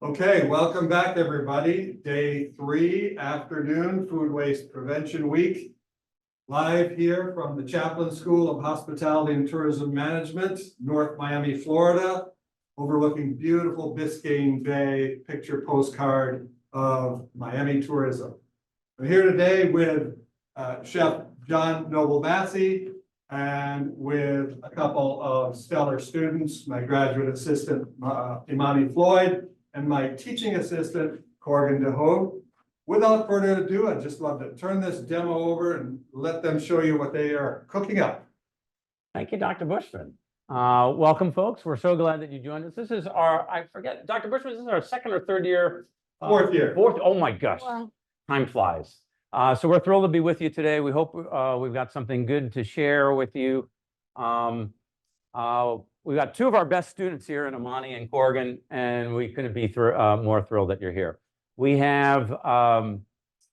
Okay, welcome back, everybody. Day 3, afternoon, Food Waste Prevention Week. Live here from the Chaplain School of Hospitality and Tourism Management, North Miami, Florida, overlooking beautiful Biscayne Bay picture postcard of Miami tourism. I'm here today with Chef John Noble Massey and with a couple of stellar students, my graduate assistant, Imani Floyd, and my teaching assistant, Corrigan DeHoe. Without further ado, I'd just love to turn this demo over and let them show you what they are cooking up. Thank you, Dr. Bushman. Welcome, folks. We're so glad that you joined us. This is our, I forget, Dr. Bushman, this is our second or third year? Fourth year. Fourth, oh my gosh, Wow. Time flies. So we're thrilled to be with you today. We hope we've got something good to share with you. We've got two of our best students here in Imani and Corrigan, and we couldn't be more thrilled that you're here. We have a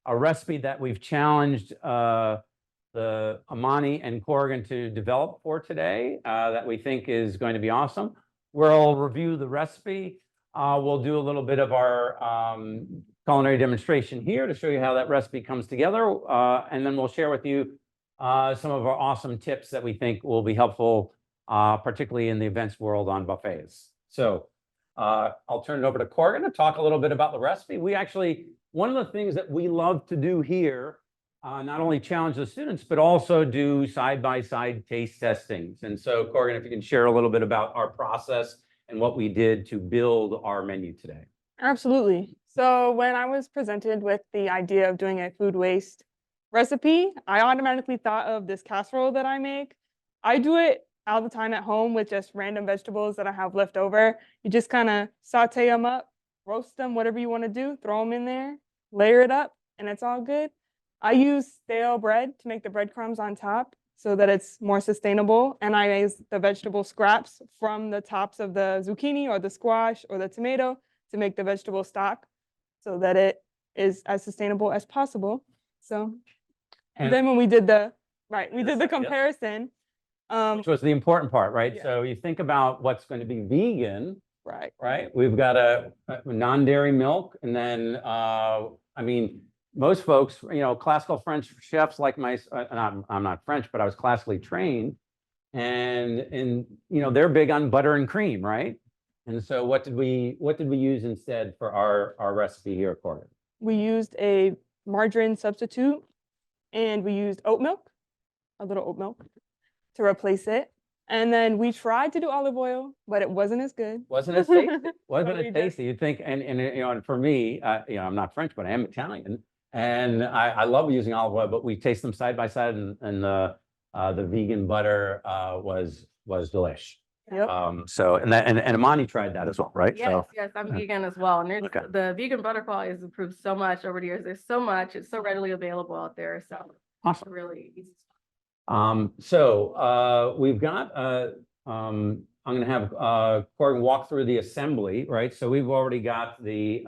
recipe that we've challenged the Imani and Corrigan to develop for today that we think is going to be awesome. We'll review the recipe. We'll do a little bit of our culinary demonstration here to show you how that recipe comes together. And then we'll share with you some of our awesome tips that we think will be helpful, particularly in the events world on buffets. So I'll turn it over to Corrigan to talk a little bit about the recipe. One of the things that we love to do here, not only challenge the students, but also do side-by-side taste testings. And so Corrigan, if you can share a little bit about our process and what we did to build our menu today. Absolutely. So when I was presented with the idea of doing a food waste recipe, I automatically thought of this casserole that I make. I do it all the time at home with just random vegetables that I have left over. You just kind of saute them up, roast them, whatever you want to do, throw them in there, layer it up, and it's all good. I use stale bread to make the breadcrumbs on top so that it's more sustainable. And I use the vegetable scraps from the tops of the zucchini or the squash or the tomato to make the vegetable stock so that it is as sustainable as possible. So then when we did the comparison. Which was the important part, right? Yeah. So you think about what's going to be vegan, right? We've got a non-dairy milk, and then most folks, classical French chefs like I'm not French, but I was classically trained, and they're big on butter and cream, right? And so what did we use instead for our recipe here, Corrigan? We used a margarine substitute, and we used oat milk, a little oat milk, to replace it. And then we tried to do olive oil, but it wasn't as good. Wasn't as tasty. Wasn't as tasty. You'd think, and for me, I'm not French, but I am Italian, and I love using olive oil. But we taste them side by side, and the vegan butter was delish. Yep. And Imani tried that as well, right? Yes, yes, I'm vegan as well. And Okay. the vegan butter quality has improved so much over the years. There's so much, it's so readily available out there. So Awesome. really easy. We've got I'm going to have Corrigan walk through the assembly, right? So we've already got the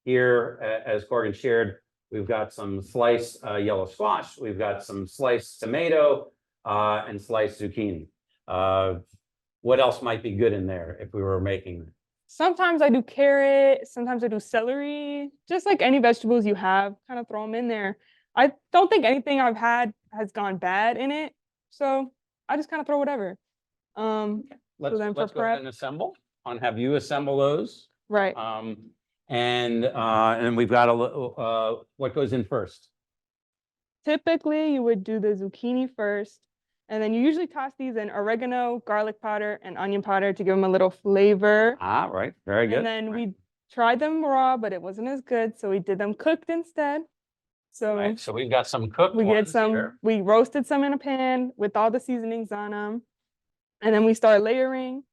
here, as Corrigan shared, we've got some sliced yellow squash, we've got some sliced tomato and sliced zucchini. What else might be good in there if we were making? Sometimes I do carrot, sometimes I do celery, just like any vegetables you have, kind of throw them in there. I don't think anything I've had has gone bad in it, so I just kind of throw whatever. Let's then go ahead and assemble. Have you assemble those? Right. And we've got a little, what goes in first? Typically, you would do the zucchini first, and then you usually toss these in oregano, garlic powder, and onion powder to give them a little flavor. Right. Very good. And then we tried them raw, but it wasn't as good, so we did them cooked instead. So, so we've got some cooked ones here. We roasted some in a pan with all the seasonings on them. And then we start layering.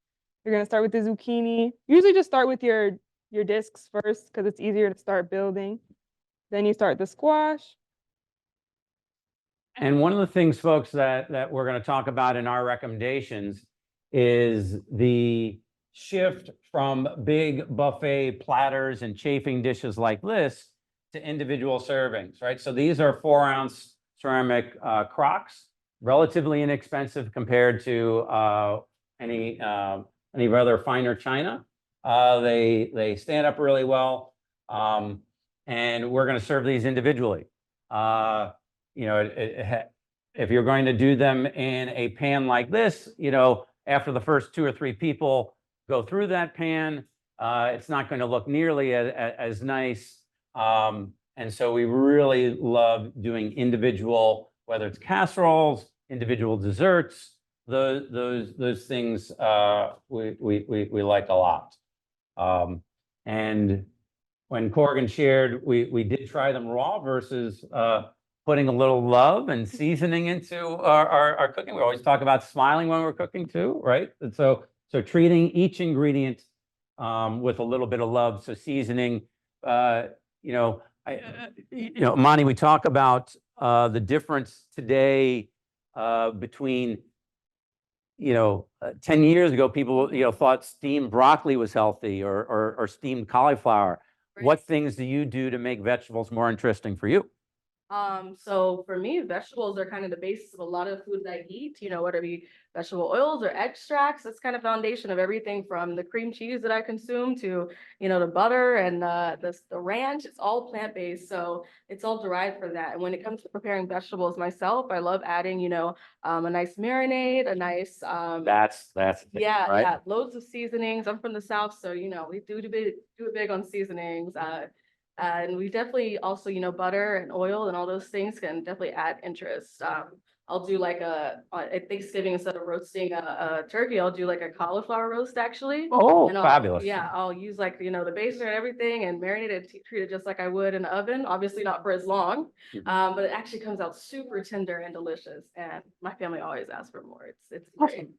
You're going to start with the zucchini. Usually just start with your discs first because it's easier to start building. Then you start the squash. And one of the things, folks, that we're going to talk about in our recommendations is the shift from big buffet platters and chafing dishes like this to individual servings, right? So these are 4-ounce ceramic crocks, relatively inexpensive compared to any rather finer china. They stand up really well. And we're going to serve these individually. You know, if you're going to do them in a pan like this, you know, after the first 2 or 3 people go through that pan, it's not going to look nearly as nice. And so we really love doing individual, whether it's casseroles, individual desserts, those things we like a lot. And when Corrigan shared, we did try them raw versus putting a little love and seasoning into our cooking. We always talk about smiling when we're cooking too, right? And so treating each ingredient with a little bit of love. So seasoning, you know, Monty, we talk about the difference today between, 10 years ago, people, thought steamed broccoli was healthy or steamed cauliflower. Right. What things do you do to make vegetables more interesting for you? So for me, vegetables are kind of the basis of a lot of foods I eat, whether it be vegetable oils or extracts. That's kind of foundation of everything from the cream cheese that I consume to, the butter and the ranch. It's all plant-based, so it's all derived from that. And when it comes to preparing vegetables myself, I love adding, a nice marinade, a nice That's the thing, yeah, right? yeah, loads of seasonings. I'm from the South, so we do it big on seasonings. And we definitely also, butter and oil and all those things can definitely add interest. I'll do like at Thanksgiving, instead of roasting a turkey, I'll do like a cauliflower roast actually. Oh, And fabulous. yeah, I'll use like, the basin and everything and marinate it, treat it just like I would in the oven, obviously not for as long. Mhm. But it actually comes out super tender and delicious. And my family always asks for more. It's great.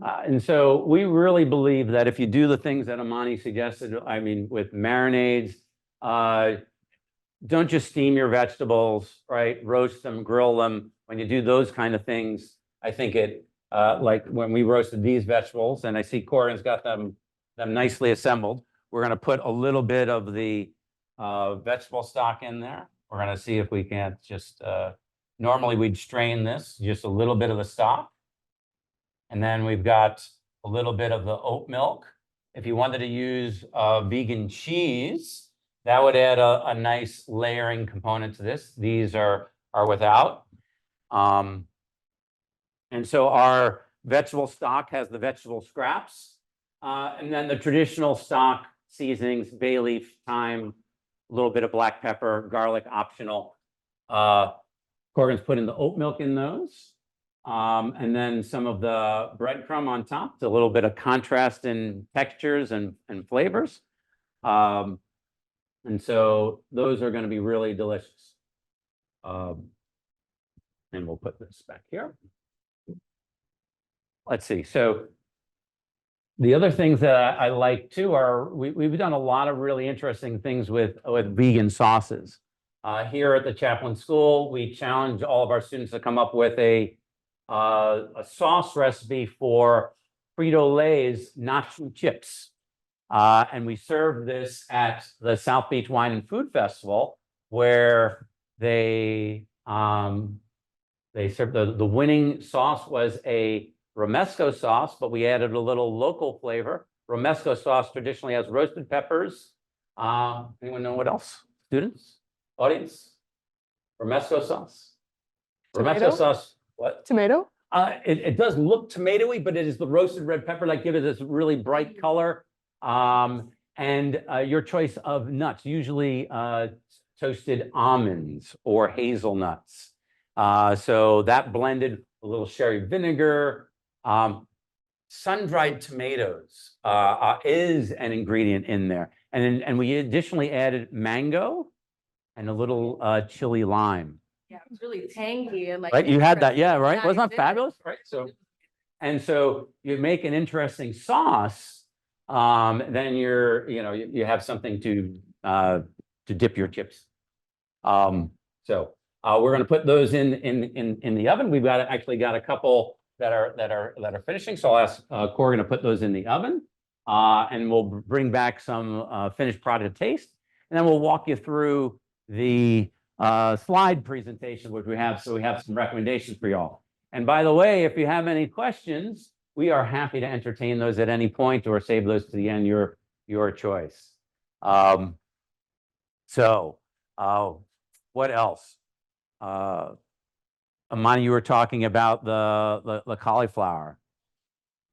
And so we really believe that if you do the things that Amani suggested, I mean, with marinades, don't just steam your vegetables, right? Roast them, grill them. When you do those kind of things, I think like when we roasted these vegetables, and I see Corin's got them nicely assembled. We're going to put a little bit of the vegetable stock in there. We're going to see if we can't just, normally we'd strain this, just a little bit of the stock. And then we've got a little bit of the oat milk. If you wanted to use vegan cheese, that would add a nice layering component to this. These are without. And so our vegetable stock has the vegetable scraps. And then the traditional stock seasonings, bay leaf, thyme, a little bit of black pepper, garlic optional. Corrigan's putting the oat milk in those. And then some of the breadcrumb on top, a little bit of contrast in textures and flavors. And so those are going to be really delicious. And we'll put this back here. Let's see. So the other things that I like too are we've done a lot of really interesting things with vegan sauces. Here at the Chaplain School, we challenge all of our students to come up with a sauce recipe for Frito-Lay's nacho chips. And we serve this at the South Beach Wine and Food Festival, where they served the winning sauce was a romesco sauce, but we added a little local flavor. Romesco sauce traditionally has roasted peppers. Anyone know what else? Students? Audience? Romesco sauce? Tomato? Romesco sauce, what? Tomato? It does look tomatoey, but it is the roasted red pepper that gives it this really bright color. And your choice of nuts, usually toasted almonds or hazelnuts. So that blended a little sherry vinegar. Sun-dried tomatoes is an ingredient in there. And we additionally added mango and a little chili lime. Yeah, it's really tangy and like. Right, you had that, yeah, right? Yeah, Wasn't I that did. fabulous? Right, so you make an interesting sauce, then you have something to dip your chips. So we're going to put those in the oven. We've actually got a couple that are finishing. So I'll ask Corrigan to put those in the oven, and we'll bring back some finished product to taste, and then we'll walk you through the slide presentation, which we have. So we have some recommendations for y'all. And by the way, if you have any questions, we are happy to entertain those at any point or save those to the end. You're your choice. So, what else? Amani, you were talking about the cauliflower.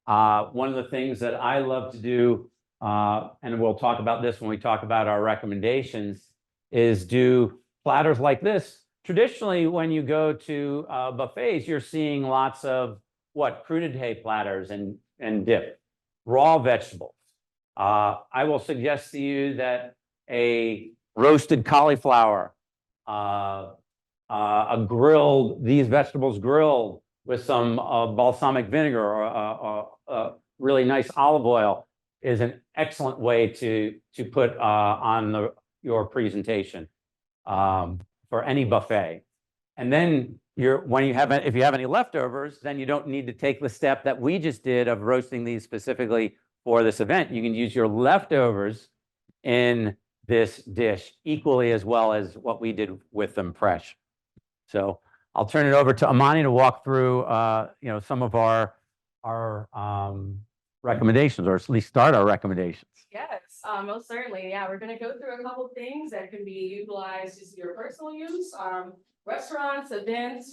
One of the things that I love to do, and we'll talk about this when we talk about our recommendations, is do platters like this. Traditionally, when you go to buffets, you're seeing lots of crudité platters and dip, raw vegetables. I will suggest to you that a roasted cauliflower, these vegetables grilled with some balsamic vinegar or really nice olive oil is an excellent way to put on your presentation for any buffet. And then if you have any leftovers, then you don't need to take the step that we just did of roasting these specifically for this event. You can use your leftovers in this dish equally as well as what we did with them fresh. So I'll turn it over to Amani to walk through, some of our recommendations, or at least start our recommendations. Yes, most certainly. Yeah, we're gonna go through a couple things that can be utilized just for your personal use. Restaurants, events,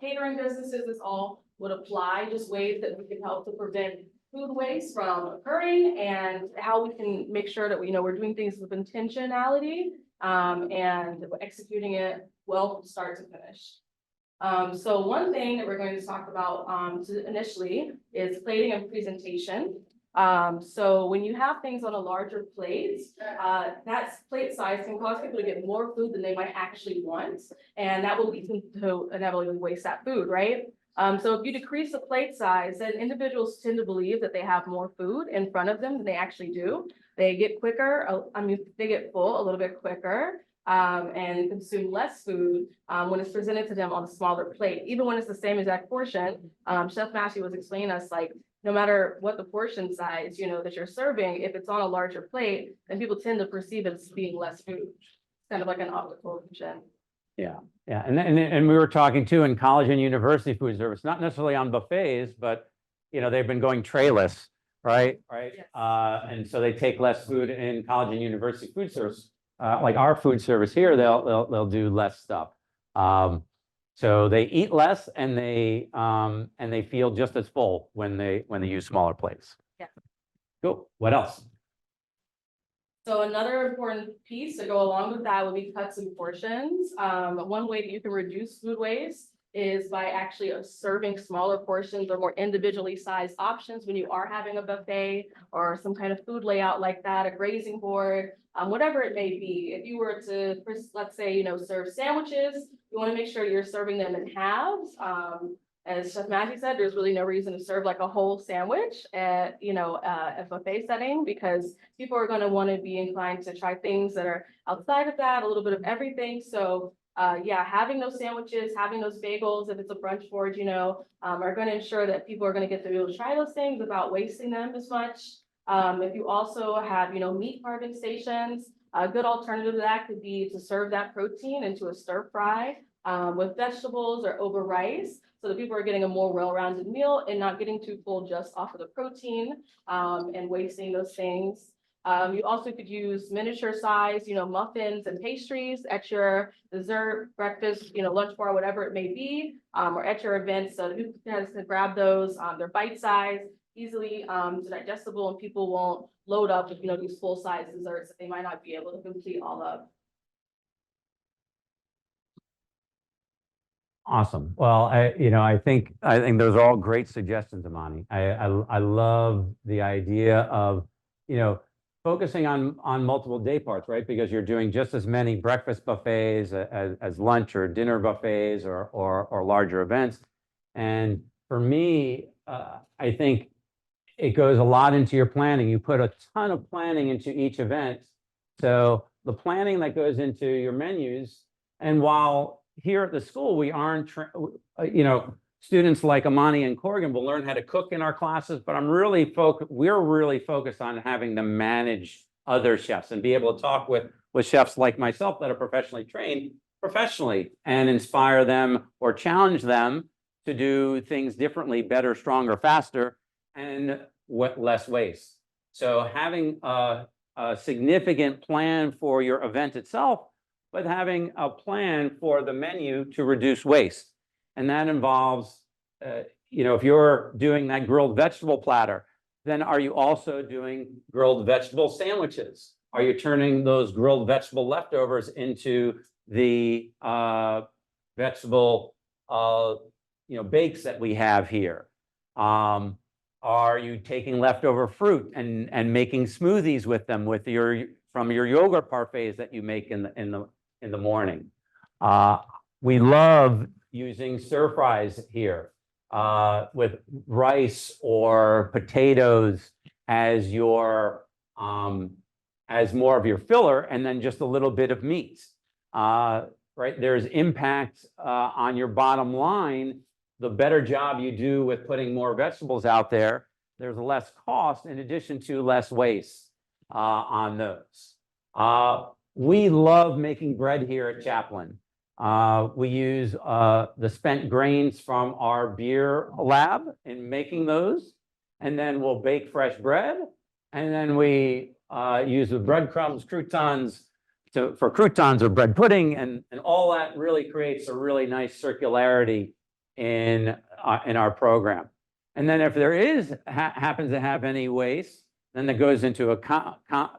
catering businesses, this all would apply, just ways that we can help to prevent food waste from occurring and how we can make sure that we're doing things with intentionality and executing it well from start to finish. So one thing that we're going to talk about initially is plating and presentation. So when you have things on a larger plate, that plate size can cause people to get more food than they might actually want, and that will lead to inevitably waste that food, right? So if you decrease the plate size, then individuals tend to believe that they have more food in front of them than they actually do. They get quicker, they get full a little bit quicker, and consume less food when it's presented to them on a smaller plate. Even when it's the same exact portion, Chef Massey was explaining to us, like, no matter what the portion size, that you're serving, if it's on a larger plate, then people tend to perceive it as being less food. It's kind of like an optical illusion. Yeah, and we were talking too in college and university food service, not necessarily on buffets, but they've been going trayless, right? Yes. And so they take less food in college and university food service. Like our food service here, they'll do less stuff. So they eat less and they feel just as full when they use smaller plates. Yeah. Cool. What else? So another important piece to go along with that would be cuts and portions. One way that you can reduce food waste is by actually serving smaller portions or more individually sized options when you are having a buffet or some kind of food layout like that, a grazing board, whatever it may be. If you were to, let's say, serve sandwiches, you want to make sure you're serving them in halves. As Chef Matthew said, there's really no reason to serve like a whole sandwich at, a buffet setting, because people are going to want to be inclined to try things that are outside of that, a little bit of everything. So having those sandwiches, having those bagels, if it's a brunch board, are going to ensure that people are going to get to be able to try those things without wasting them as much. If you also have, meat carving stations, a good alternative to that could be to serve that protein into a stir fry with vegetables or over rice, so that people are getting a more well-rounded meal and not getting too full just off of the protein and wasting those things. You also could use miniature size, muffins and pastries at your dessert, breakfast, lunch bar, whatever it may be, or at your events. So you can grab those. They're bite-sized, easily digestible, and people won't load up with, these full-size desserts that they might not be able to complete all of. Awesome. Well, I think those are all great suggestions, Amani. I love the idea of, focusing on multiple day parts, right? Because you're doing just as many breakfast buffets as lunch or dinner buffets or larger events. And for me, I think it goes a lot into your planning. You put a ton of planning into each event. So the planning that goes into your menus, and while here at the school, we aren't, students like Amani and Corrigan will learn how to cook in our classes, but we're really focused on having them manage other chefs and be able to talk with chefs like myself that are professionally trained and inspire them or challenge them to do things differently, better, stronger, faster, and less waste. So having a significant plan for your event itself, but having a plan for the menu to reduce waste. And that involves, if you're doing that grilled vegetable platter, then are you also doing grilled vegetable sandwiches? Are you turning those grilled vegetable leftovers into the vegetable, bakes that we have here? Are you taking leftover fruit and making smoothies with them from your yogurt parfaits that you make in the morning? We love using stir fries here with rice or potatoes as as more of your filler, and then just a little bit of meat. Right, there's impact on your bottom line. The better job you do with putting more vegetables out there, there's less cost in addition to less waste on those. We love making bread here at Chaplin. We use the spent grains from our beer lab in making those, and then we'll bake fresh bread, and then we use the breadcrumbs, croutons, for croutons or bread pudding, and all that really creates a really nice circularity in our program. And then if there happens to have any waste, then it goes into a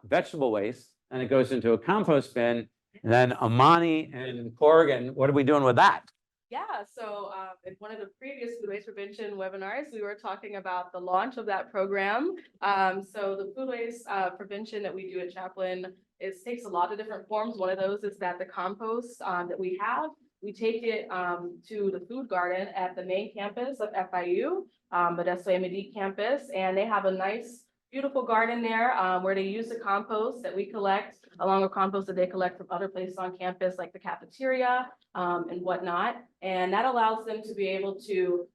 vegetable waste, and it goes into a compost bin. And then Amani and Corrigan, what are we doing with that? Yeah, so in one of the previous food waste prevention webinars, we were talking about the launch of that program. So the food waste prevention that we do at Chaplin takes a lot of different forms. One of those is that the compost that we have, we take it to the food garden at the main campus of FIU, Modesto A&D campus, and they have a nice, beautiful garden there where they use the compost that we collect along with compost that they collect from other places on campus, like the cafeteria and whatnot. And that allows them to be able to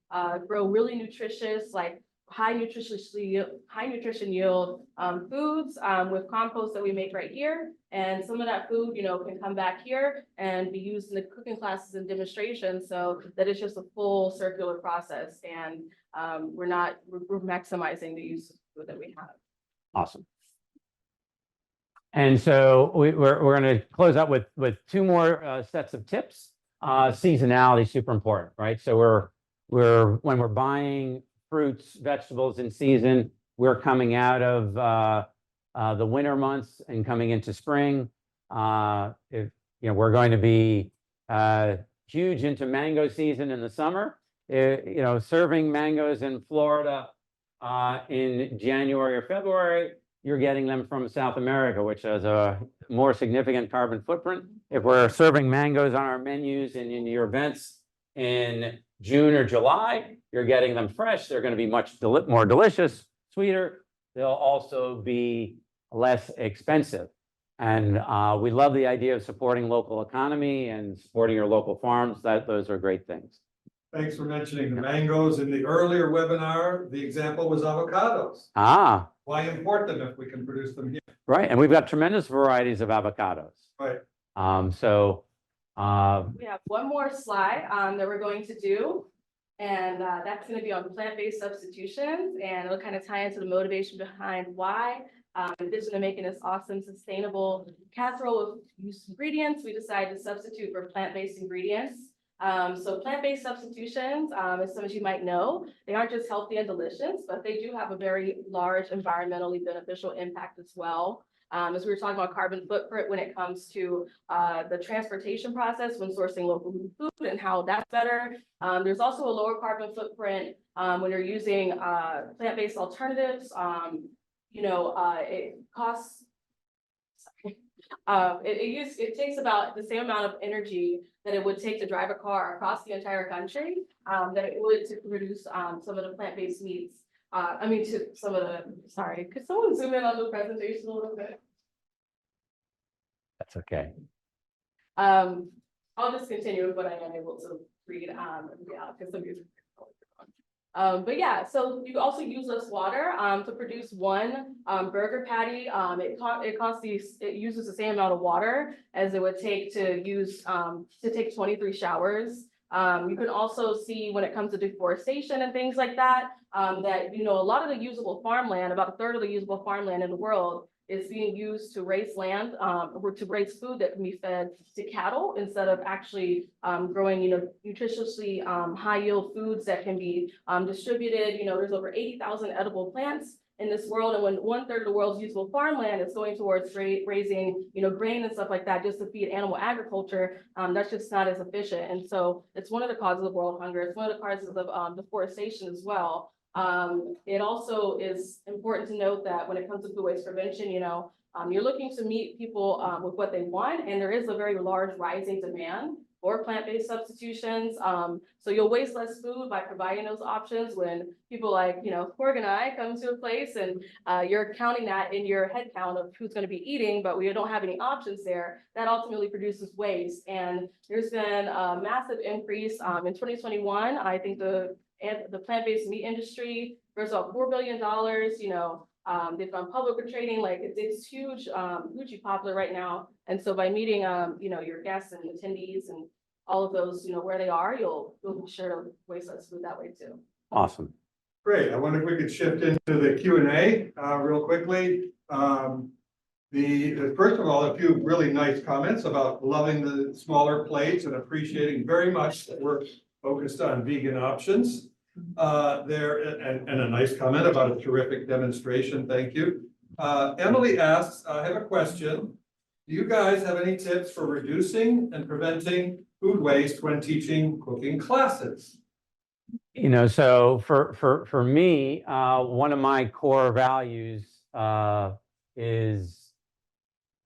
grow really nutritious, like high nutrition yield foods with compost that we make right here. And some of that food, can come back here and be used in the cooking classes and demonstrations, so that it's just a full circular process. And we're maximizing the use of food that we have. Awesome. And so we're going to close out with two more sets of tips. Seasonality is super important, right? So when we're buying fruits, vegetables in season, we're coming out of the winter months and coming into spring. We're going to be huge into mango season in the summer. Serving mangoes in Florida in January or February, you're getting them from South America, which has a more significant carbon footprint. If we're serving mangoes on our menus and in your events in June or July, you're getting them fresh. They're going to be much more delicious, sweeter. They'll also be less expensive. And we love the idea of supporting local economy and supporting your local farms. Those are great things. Thanks for mentioning the mangoes. In the earlier webinar, the example was avocados. Why import them if we can produce them here? Right, and we've got tremendous varieties of avocados. Right. We have one more slide that we're going to do, and that's going to be on plant-based substitutions, and it'll kind of tie into the motivation behind why, in addition to making this awesome, sustainable casserole with used ingredients, we decided to substitute for plant-based ingredients. So plant-based substitutions, as some of you might know, they aren't just healthy and delicious, but they do have a very large environmentally beneficial impact as well. As we were talking about carbon footprint when it comes to the transportation process when sourcing local food and how that's better. There's also a lower carbon footprint when you're using plant-based alternatives. It costs. It takes about the same amount of energy that it would take to drive a car across the entire country that it would to produce some of the plant-based meats. Sorry, could someone zoom in on the presentation a little bit? That's okay. I'll just continue with what I am able to read because some of you. But yeah, so you also use less water to produce one burger patty. It uses the same amount of water as it would take to take 23 showers You can also see when it comes to deforestation and things like that, that, a lot of the usable farmland, about a third of the usable farmland in the world is being used to raise land, or to raise food that can be fed to cattle instead of actually growing, nutritiously high yield foods that can be distributed. There's over 80,000 edible plants in this world, and when 1/3 of the world's usable farmland is going towards raising, grain and stuff like that, just to feed animal agriculture, that's just not as efficient. And so it's one of the causes of world hunger. It's one of the causes of deforestation as well. It also is important to note that when it comes to food waste prevention, you're looking to meet people with what they want, and there is a very large rising demand for plant-based substitutions. So you'll waste less food by providing those options when people like, Corg and I come to a place and you're counting that in your head count of who's going to be eating, but we don't have any options there. That ultimately produces waste. And there's been a massive increase in 2021. I think the plant-based meat industry, there's about $4 billion, they've gone public with trading, like it's huge, hugely popular right now. And so by meeting, your guests and attendees and all of those, where they are, you'll be sure to waste less food that way too. Awesome. Great. I wonder if we could shift into the Q&A real quickly. First of all, a few really nice comments about loving the smaller plates and appreciating very much that we're focused on vegan options. And a nice comment about a terrific demonstration. Thank you. Emily asks, I have a question. Do you guys have any tips for reducing and preventing food waste when teaching cooking classes? So for me, one of my core values is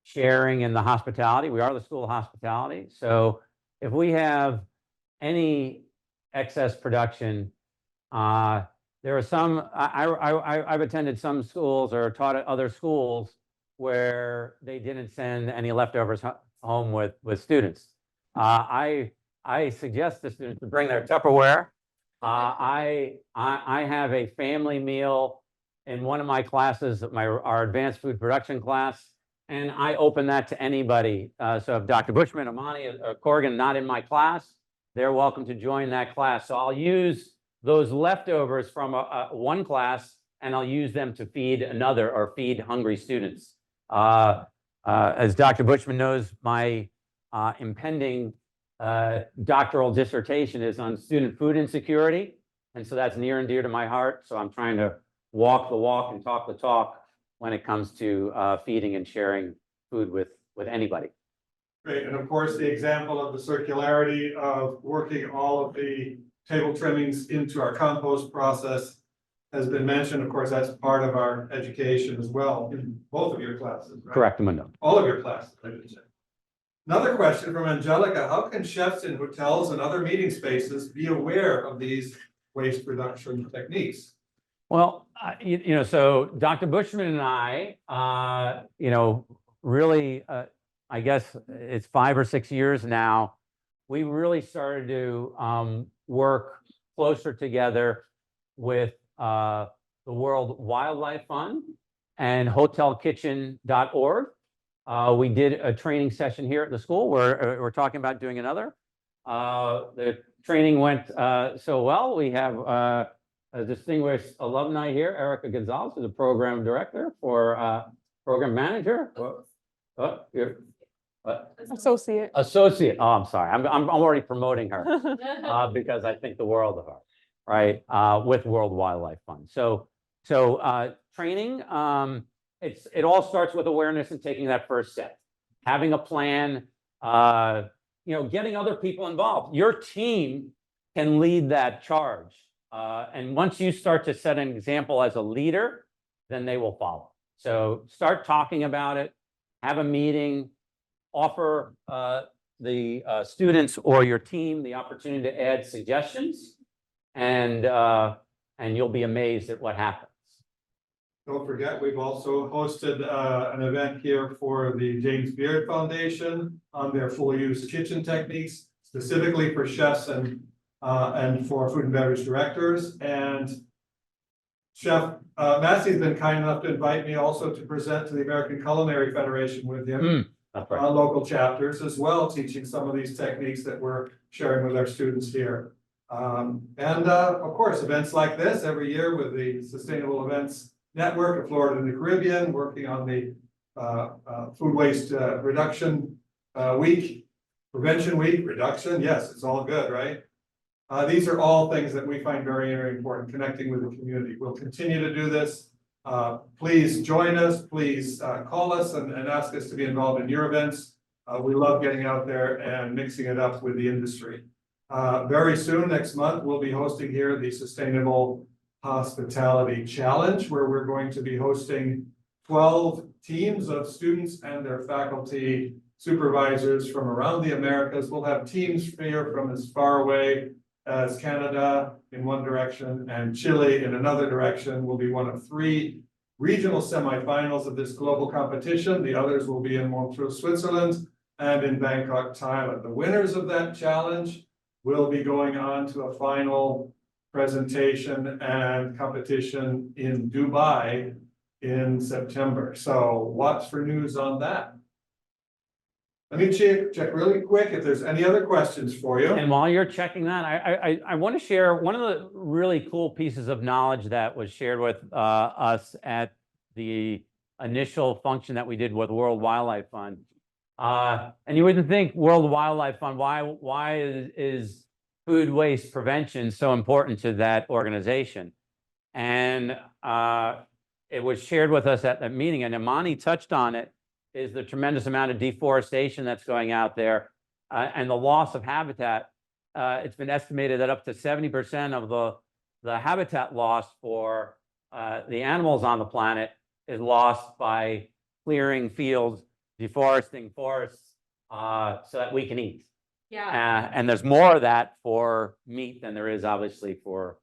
sharing in the hospitality. We are the School of Hospitality. So if we have any excess production, there are some, I've attended some schools or taught at other schools where they didn't send any leftovers home with students. I suggest the students to bring their Tupperware. I have a family meal in one of my classes, our advanced food production class, and I open that to anybody. So if Dr. Bushman, Amani, or Corrigan not in my class, they're welcome to join that class. So I'll use those leftovers from one class, and I'll use them to feed another or feed hungry students. As Dr. Bushman knows, my impending doctoral dissertation is on student food insecurity. And so that's near and dear to my heart. So I'm trying to walk the walk and talk the talk when it comes to feeding and sharing food with anybody. Great. And of course, the example of the circularity of working all of the table trimmings into our compost process has been mentioned. Of course, that's part of our education as well in both of your classes, right? Correct, Mundo. All of your classes, I should say. Another question from Angelica: how can chefs in hotels and other meeting spaces be aware of these waste reduction techniques? Well, so Dr. Bushman and I, really, I guess it's 5 or 6 years now, we really started to work closer together with the World Wildlife Fund and hotelkitchen.org. We did a training session here at the school where we're talking about doing another. The training went so well. We have a distinguished alumni here, Erica Gonzalez, who's the program director for program manager. Associate. Associate. Oh, I'm sorry. I'm already promoting her because I think the world of her, right? With World Wildlife Fund. So training. It all starts with awareness and taking that first step, having a plan. Getting other people involved. Your team can lead that charge, and once you start to set an example as a leader, then they will follow. So start talking about it. Have a meeting. Offer the students or your team the opportunity to add suggestions, and you'll be amazed at what happens. Don't forget, we've also hosted an event here for the James Beard Foundation on their full use kitchen techniques, specifically for chefs and for food and beverage directors. And Chef Massey's been kind enough to invite me also to present to the American Culinary Federation with him That's right. local chapters as well, teaching some of these techniques that we're sharing with our students here. Of course, events like this every year with the Sustainable Events Network of Florida and the Caribbean, working on the food waste reduction week, prevention week, reduction. Yes, it's all good, right? These are all things that we find very, very important, connecting with the community. We'll continue to do this. Please join us. Please call us and ask us to be involved in your events. We love getting out there and mixing it up with the industry. Very soon, next month, we'll be hosting here the Sustainable Hospitality Challenge, where we're going to be hosting 12 teams of students and their faculty supervisors from around the Americas. We'll have teams here from as far away as Canada in one direction and Chile in another direction. Will be one of 3 regional semifinals of this global competition. The others will be in Montreux, Switzerland, and in Bangkok, Thailand. The winners of that challenge will be going on to a final presentation and competition in Dubai in September. So watch for news on that. Let me check really quick if there's any other questions for you. And while you're checking that, I want to share one of the really cool pieces of knowledge that was shared with us at the initial function that we did with World Wildlife Fund. And you wouldn't think World Wildlife Fund, why is food waste prevention so important to that organization? And it was shared with us at that meeting, and Imani touched on it, is the tremendous amount of deforestation that's going out there and the loss of habitat. It's been estimated that up to 70% of the habitat loss for the animals on the planet is lost by clearing fields, deforesting forests, so that we can eat. Yeah. And there's more of that for meat than there is obviously for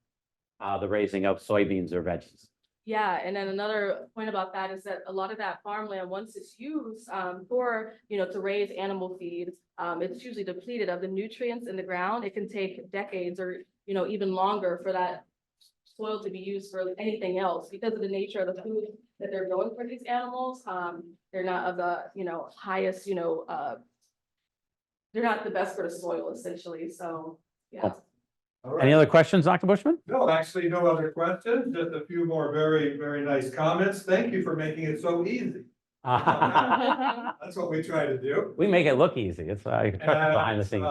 the raising of soybeans or veggies. Yeah, and then another point about that is that a lot of that farmland, once it's used for, to raise animal feed, it's usually depleted of the nutrients in the ground. It can take decades or, even longer for that soil to be used for anything else because of the nature of the food that they're growing for these animals. They're not of the, highest, they're not the best for the soil essentially. So, yeah. All right. Any other questions, Dr. Bushman? No, actually, no other questions, just a few more very, very nice comments. Thank you for making it so easy. That's what we try to do. We make it look easy. It's behind the scenes.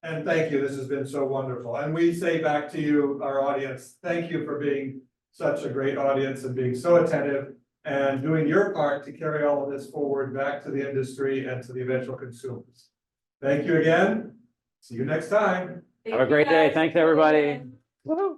And thank you, this has been so wonderful. And we say back to you, our audience, thank you for being such a great audience and being so attentive and doing your part to carry all of this forward back to the industry and to the eventual consumers. Thank you again. See you next time. Have a great day. Thanks, everybody. Woohoo.